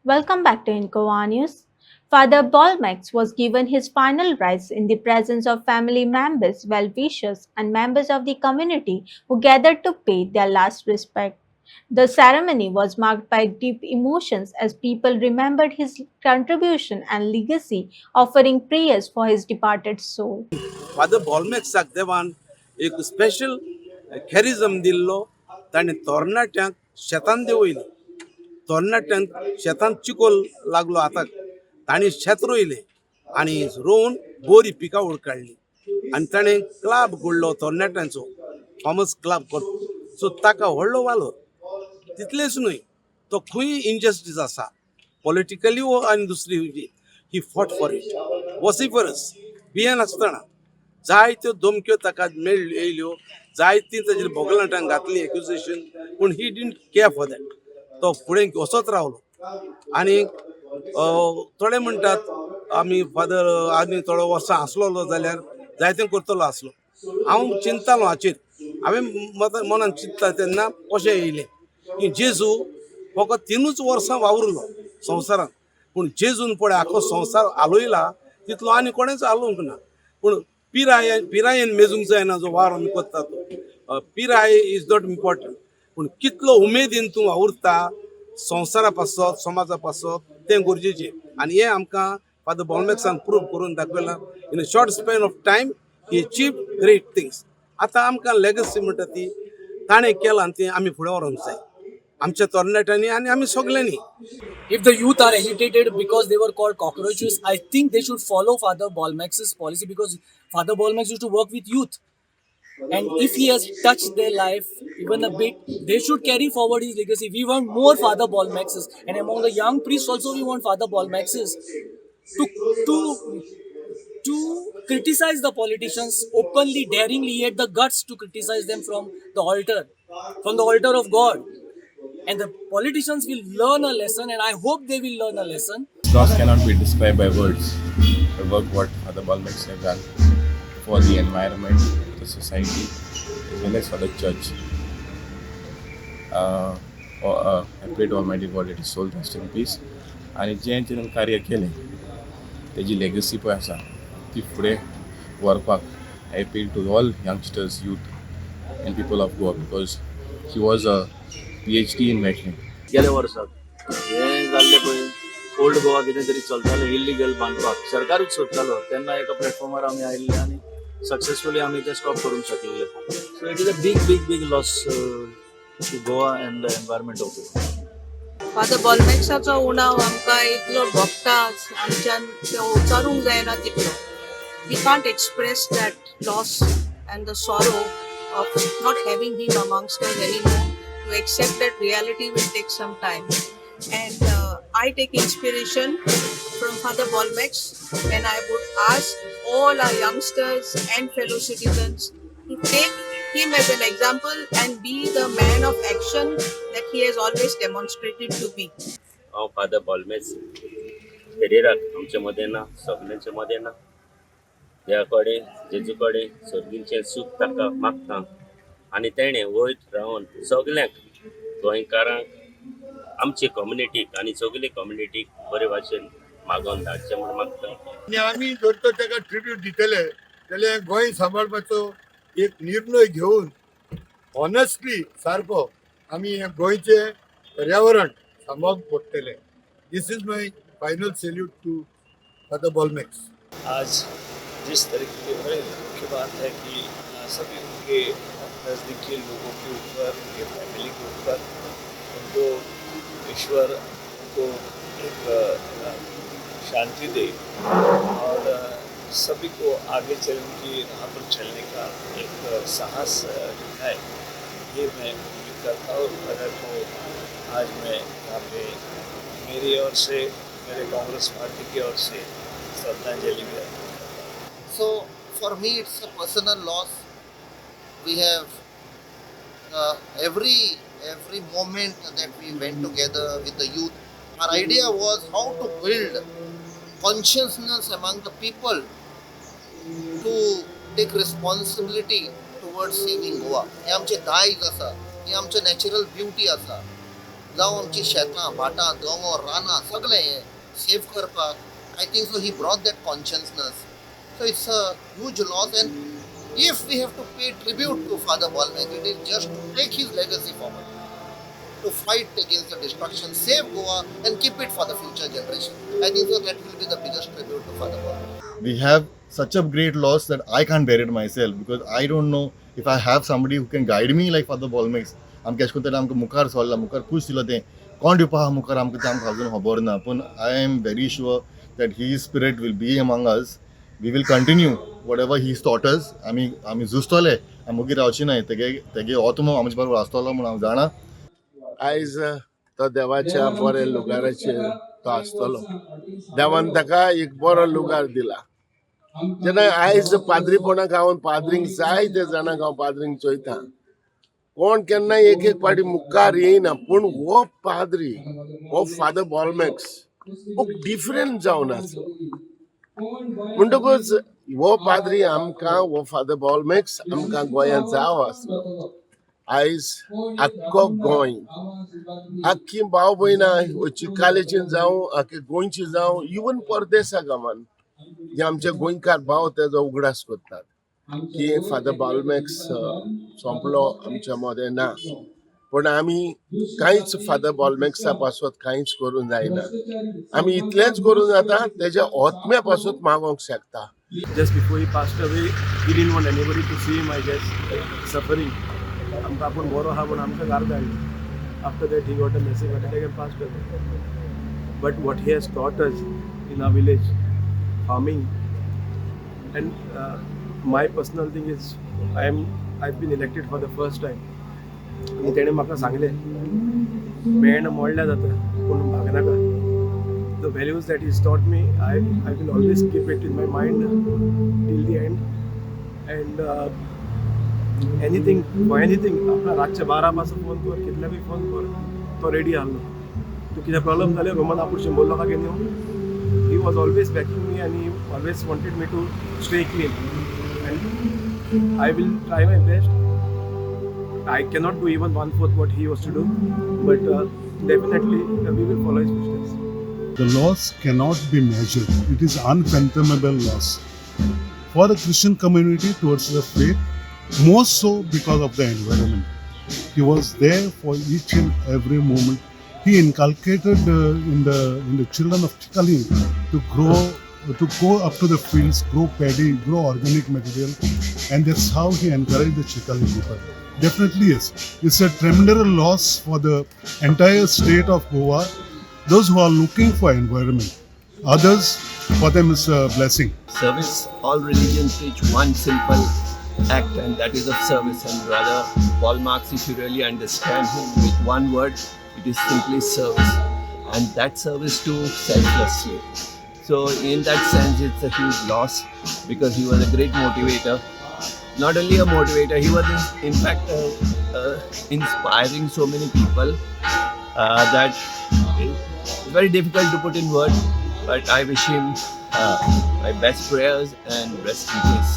Welcome back to Incoa News. Father Bolmex was given his final rites in the presence of family members, well wishers, and members of the community who gathered to pay their last respect. The ceremony was marked by deep emotions as people remembered his contribution and legacy, offering prayers for his departed soul. Father बॉलमेक्साक देवान एक special कॅरिझम दिल्लो. ताणें तरणाट्यांक शेतान देंवयली. तरणाट्यांक शेतान चिकोल लागलो आतां. तांणी शेत रोयलें आनी रोवन बरी पिकावळ काडली आनी ताणें क्लब घडलो तरणाट्यांचो, थॉमस क्लब. सो ताका व्हडलो वालोर. तितलेंच न्हय, तो खंय इनजस्टीस आसा पॉलिटिकली वो आनी दुसरी ही फॉट फॉर इट वॉसिफरस बियान आसतना जायत्यो धमक्यो ताका येयल्यो, जायतीं ताजेर भोगलांटांक घातली एक्युजेशन, पूण he didn't care for that. तो फुडें वचत रावलो आनी थोडे म्हणटात आमी फादर आनी थोडो वर्सां आसलो जाल्यार जायतें करतलो आसलो. हांव चिंततालो हाचेर. हांवें मनान चिंतता तेन्ना अशें येयलें की जेजू फकत 3च वर्सां वावुरलो संवसारांत, पूण जेजून पळय आख्खो संवसार आलोयला तितलो आनी कोणेच आलोवंक ना. पूण पिरायेन मेजूंक जायना जो वार आमी करता तो. पिराय इज नॉट इम्पॉर्टंट, पूण कितलो उमेदीन तूं वावुरता संवसारा पासत समाजा पासत तें गरजेचें. आनी हें आमकां फादर बॉलमॅक्सान प्रूव करून दाखयलां. In a short span of time he achieve great things. आतां आमकां लेगसी म्हणटा ती ताणें केलां आनी ती आमी फुडें व्हरोंक जाय आमच्या तरणाट्यांनी आनी आमी सगल्यांनी. If the youth are agitated because they were called cockroaches, I think they should follow Father Bolmex's policy, because Father Bolmex used to work with youth. And if he has touched their life even a bit, they should carry forward his legacy. We want more Father Bolmexes. And among the young priests also, we want Father Bolmexes to, to, to criticize the politicians openly, daringly. He had the guts to criticize them from the altar of God. And the politicians will learn a lesson, and I hope they will learn a lesson. Loss cannot be described by words. The work what Father Balmex have done for the environment, the society, as well as for the church. I pray to Almighty God that his soul rest in peace. आणि जें कार्य केलें तेजी legacy पळय आसा ती फुडें व्हरपाक I appeal to all youngsters, youth and people of Goa, because he was a PhD in मेटलिंग. गेल्या वर्साक हें जाल्लें पळय ओल्ड गोवा कितें तरी चलतालें इल्लिगल बांदपाक सरकारूच सोदतालो, तेन्ना एका प्लॅटफॉर्मार आमी आयिल्ले आनी सक्सेसफुली आमी तें स्टॉप करूंक शकलेले. So it is a big loss to Goa and the environment of Goa. Father बॉलमॅक्साचो उणाव आमकां इतलो भोगता आमच्यान तो उचारूंक जायना तितलो. We can't express that loss and the sorrow of not having him amongst us anymore. To accept that reality will take some time, and I take inspiration from Father Bolmex, and I would ask all our youngsters and fellow citizens to take him as an example and be the man of action that he has always demonstrated to be. हांव father बॉलमेस फेरेराक आमचे मदें ना, सगल्यांचे मदें ना. देवा कडेन जेजू कडेन सर्गींचें सूख ताका मागता आनी तेणें वयर रावन सगल्यांक गोंयकारांक आमचे कम्युनिटीक आनी सगळे कम्युनिटीक बरे भाशेन मागोवन धाडचें म्हूण मागता. आनी आमी जर तर ताका ट्रिब्यूट दितले जाल्यार गोंय सांबाळपाचो एक निर्णय घेवन ऑनेस्टली सारको आमी गोंयचे पर्यावरण सांबाळूंक पडटलें. This is my final salute to father Bolmax. आज जिस तरीके की बड़ी मुख्य बात है कि सभी उनके नज़दीकी लोगों के ऊपर, उनके फैमिली के ऊपर उनको ईश्वर उनको एक शांति दे और सभी को आगे चलने की राह पर चलने का एक साहस दिखाए, ये मैं उम्मीद करता हूँ. अगर को आज मैं यहाँ पे मेरी ओर से, मेरे कांग्रेस पार्टी की ओर से श्रद्धांजलि भी अर्पित करता हूँ. So for me it's a personal loss. We have every moment that we went together with the youth, our idea was how to build consciousness among the people to take responsibility towards saving Goa. हे आमचे दायज आसा, हे आमचे natural beauty आसा. जावं आमची शेतां भाटां दोंगर रानां सगळें हें सेव करपाक I think so he brought that consciousness so it's a huge loss and if we have to pay tribute to father बॉलमॅक it is just to take his legacy forward to fight against the destruction, save Goa and keep it for the future generation. I think so that will be the biggest tribute to Father Ballmer. We have such a great loss that I can't bear it myself because I don't know if I have somebody who can guide me like Father Ballmer. आमकां अशें करून आमकां मुखार सोडला मुखार push दिलो तें कोण दिवपा आहा मुखार आमकां तें आमकां अजून खबर ना पूण I am very sure that he spirit will be among us we will continue whatever he taught us आमी झुजतले आमी मुगी रावची नाय तेगे आत्मो आमचे बरोबर आसतलो म्हूण हांव जाणा आयज तो देवाच्या बऱ्या लुगाराचेर तो आसतलो देवान ताका एक बरो लुगार दिला जेन्ना आयज पाद्रीपणाक हांव पाद्रींक जायते जाणांक हांव पाद्रींक चोयता कोण केन्नाय एक एक पाटी मुखार येयना पूण हो पाद्री हो फादर बॉलमॅक्स खूब डिफरंट जावन आसा म्हणटकूच हो पाद्री आमकां हो फादर बॉलमॅक्स आमकां गोंयांत जावो आसलो आयज आख्खो गोंय आख्खी भाव भयणां चिकालेची जावं आख्खे गोंयची जावं इवन परदेसा गांवांत जे आमचे गोंयकार भाव तेजो उगडास करतात की फादर बॉलमॅक्स सोंपलो आमच्या मदें ना पूण आमी कांयच फादर बॉलमॅक्सा पासत कांयच करूंक जायना आमी इतलेंच करूं जाता तेज्या आत्म्या पासून मागोंक शकता Just before he passed away, he didn't want anybody to see him, I guess, suffering. आमकां आपूण बरो आहा म्हूण आमकां घार धाडलें. After that, he got a massive heart attack and passed away. But what he has taught us in our village, farming, and my personal thing is, I've been elected for the first time. आनी तेणें म्हाका सांगलें, मेळना मोडल्या जाता, पूण भागनाका. The values that he's taught me, I will always keep it in my mind till the end. And anything, आपला रातचे 12 पासून फोन कर, कितले बी फोन कर, तो रेडी आसलो. तूं कितें प्रॉब्लम जालें घुमन आपूण शंबर लोकांक न्हू. He was always backing me and he always wanted me to stay clean. And I will try my best. I cannot do even 1/4 what he was to do, but definitely we will follow his footsteps. The loss cannot be measured. It is unfathomable loss for the Christian community towards the faith, more so because of the environment. He was there for each and every moment. He inculcated in the children of Chikali to go up to the fields, grow paddy, grow organic material, and that's how he encouraged the Chikali people. Definitely yes, it's a tremendous loss for the entire state of Goa. Those who are looking for environment, others, for them is a blessing. Service, all religions teach one simple act, and that is of service. And Brother Paul Marx, if you really understand him with one word, it is simply service. And that service too selflessly. So in that sense, it's a huge loss because he was a great motivator. Not only a motivator, he was in fact inspiring so many people that it's very difficult to put in words, but I wish him my best prayers and rest in peace.